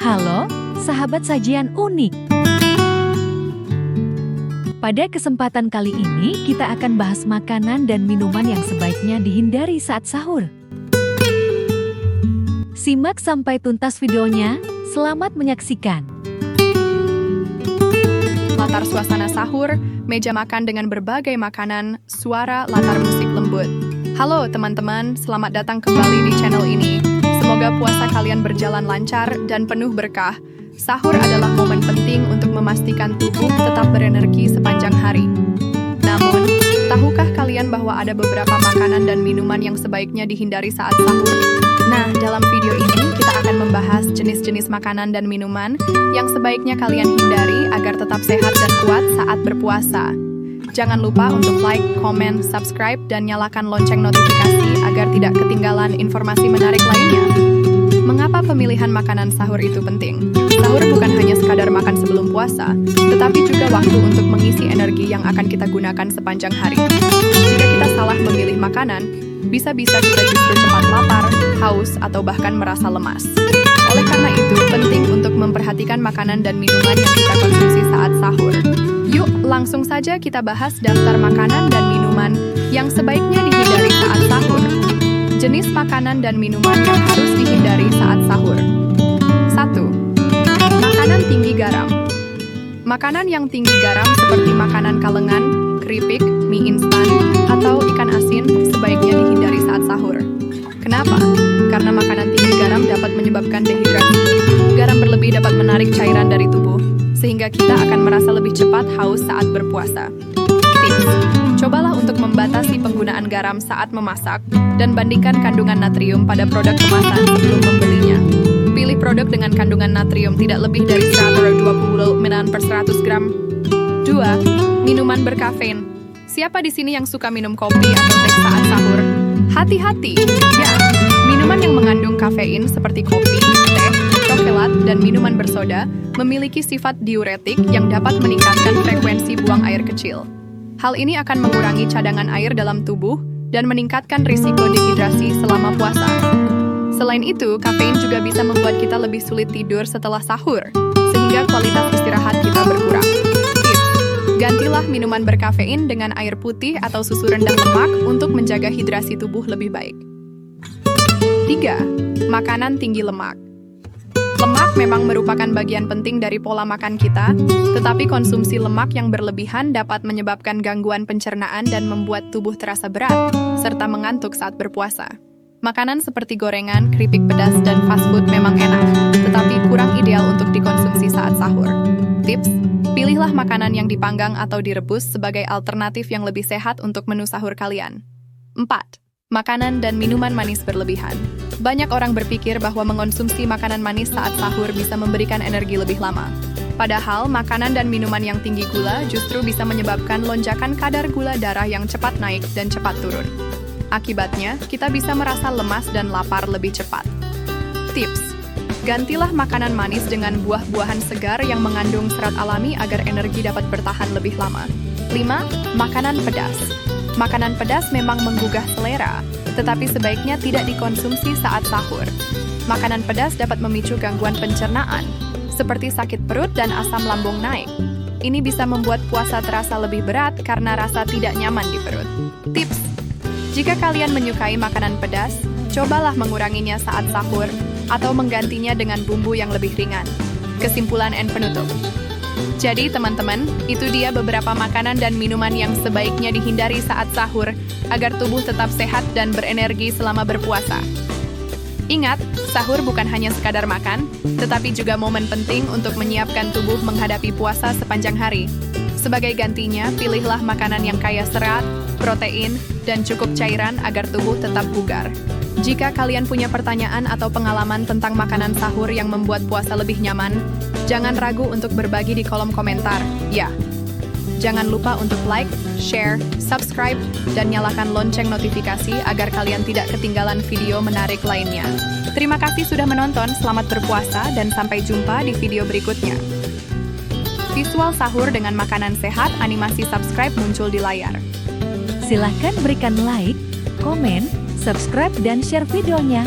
Halo, sahabat sajian unik. Pada kesempatan kali ini, kita akan bahas makanan dan minuman yang sebaiknya dihindari saat sahur. Simak sampai tuntas videonya, selamat menyaksikan. Latar suasana sahur, meja makan dengan berbagai makanan, suara latar musik lembut. Halo teman-teman, selamat datang kembali di channel ini. Semoga puasa kalian berjalan lancar dan penuh berkah. Sahur adalah momen penting untuk memastikan tubuh tetap berenergi sepanjang hari. Namun, tahukah kalian bahwa ada beberapa makanan dan minuman yang sebaiknya dihindari saat sahur? Nah, dalam video ini kita akan membahas jenis-jenis makanan dan minuman yang sebaiknya kalian hindari agar tetap sehat dan kuat saat berpuasa. Jangan lupa untuk like, komen, subscribe, dan nyalakan lonceng notifikasi agar tidak ketinggalan informasi menarik lainnya. Mengapa pemilihan makanan sahur itu penting? Sahur bukan hanya sekadar makan sebelum puasa, tetapi juga waktu untuk mengisi energi yang akan kita gunakan sepanjang hari. Jika kita salah memilih makanan, bisa-bisa kita justru cepat lapar, haus, atau bahkan merasa lemas. Oleh karena itu, penting untuk memperhatikan makanan dan minuman yang kita konsumsi saat sahur. Yuk, langsung saja kita bahas daftar makanan dan minuman yang sebaiknya dihindari saat sahur. Jenis makanan dan minuman yang harus dihindari saat sahur. 1. Makanan tinggi garam. Makanan yang tinggi garam seperti makanan kalengan, keripik, mie instan, atau ikan asin sebaiknya dihindari saat sahur. Kenapa? Karena makanan tinggi garam dapat menyebabkan dehidrasi. Garam berlebih dapat menarik cairan dari tubuh, sehingga kita akan merasa lebih cepat haus saat berpuasa. Tips: cobalah untuk membatasi penggunaan garam saat memasak dan bandingkan kandungan natrium pada produk kemasan sebelum membelinya. Pilih produk dengan kandungan natrium tidak lebih dari 120 mg per 100 gram. 2. Minuman berkafein. Siapa di sini yang suka minum kopi atau teh saat sahur? Hati-hati! Ya, minuman yang mengandung kafein seperti kopi, teh, coklat, dan minuman bersoda memiliki sifat diuretik yang dapat meningkatkan frekuensi buang air kecil. Hal ini akan mengurangi cadangan air dalam tubuh dan meningkatkan risiko dehidrasi selama puasa. Selain itu, kafein juga bisa membuat kita lebih sulit tidur setelah sahur, sehingga kualitas istirahat kita berkurang. Tips: gantilah minuman berkafein dengan air putih atau susu rendah lemak untuk menjaga hidrasi tubuh lebih baik. 3. Makanan tinggi lemak. Lemak memang merupakan bagian penting dari pola makan kita, tetapi konsumsi lemak yang berlebihan dapat menyebabkan gangguan pencernaan dan membuat tubuh terasa berat, serta mengantuk saat berpuasa. Makanan seperti gorengan, keripik pedas, dan fast food memang enak, tetapi kurang ideal untuk dikonsumsi saat sahur. Tips: pilihlah makanan yang dipanggang atau direbus sebagai alternatif yang lebih sehat untuk menu sahur kalian. 4. Makanan dan minuman manis berlebihan. Banyak orang berpikir bahwa mengonsumsi makanan manis saat sahur bisa memberikan energi lebih lama. Padahal, makanan dan minuman yang tinggi gula justru bisa menyebabkan lonjakan kadar gula darah yang cepat naik dan cepat turun. Akibatnya, kita bisa merasa lemas dan lapar lebih cepat. Tips: gantilah makanan manis dengan buah-buahan segar yang mengandung serat alami agar energi dapat bertahan lebih lama. 5. Makanan pedas. Makanan pedas memang menggugah selera, tetapi sebaiknya tidak dikonsumsi saat sahur. Makanan pedas dapat memicu gangguan pencernaan, seperti sakit perut dan asam lambung naik. Ini bisa membuat puasa terasa lebih berat karena rasa tidak nyaman di perut. Tips: jika kalian menyukai makanan pedas, cobalah menguranginya saat sahur atau menggantinya dengan bumbu yang lebih ringan. Kesimpulan dan penutup. Jadi teman-teman, itu dia beberapa makanan dan minuman yang sebaiknya dihindari saat sahur agar tubuh tetap sehat dan berenergi selama berpuasa. Ingat, sahur bukan hanya sekadar makan, tetapi juga momen penting untuk menyiapkan tubuh menghadapi puasa sepanjang hari. Sebagai gantinya, pilihlah makanan yang kaya serat, protein, dan cukup cairan agar tubuh tetap bugar. Jika kalian punya pertanyaan atau pengalaman tentang makanan sahur yang membuat puasa lebih nyaman, jangan ragu untuk berbagi di kolom komentar, ya. Jangan lupa untuk like, share, subscribe, dan nyalakan lonceng notifikasi agar kalian tidak ketinggalan video menarik lainnya. Terima kasih sudah menonton, selamat berpuasa, dan sampai jumpa di video berikutnya. Visual sahur dengan makanan sehat, animasi subscribe muncul di layar. Silahkan berikan like, komen, subscribe, dan share videonya.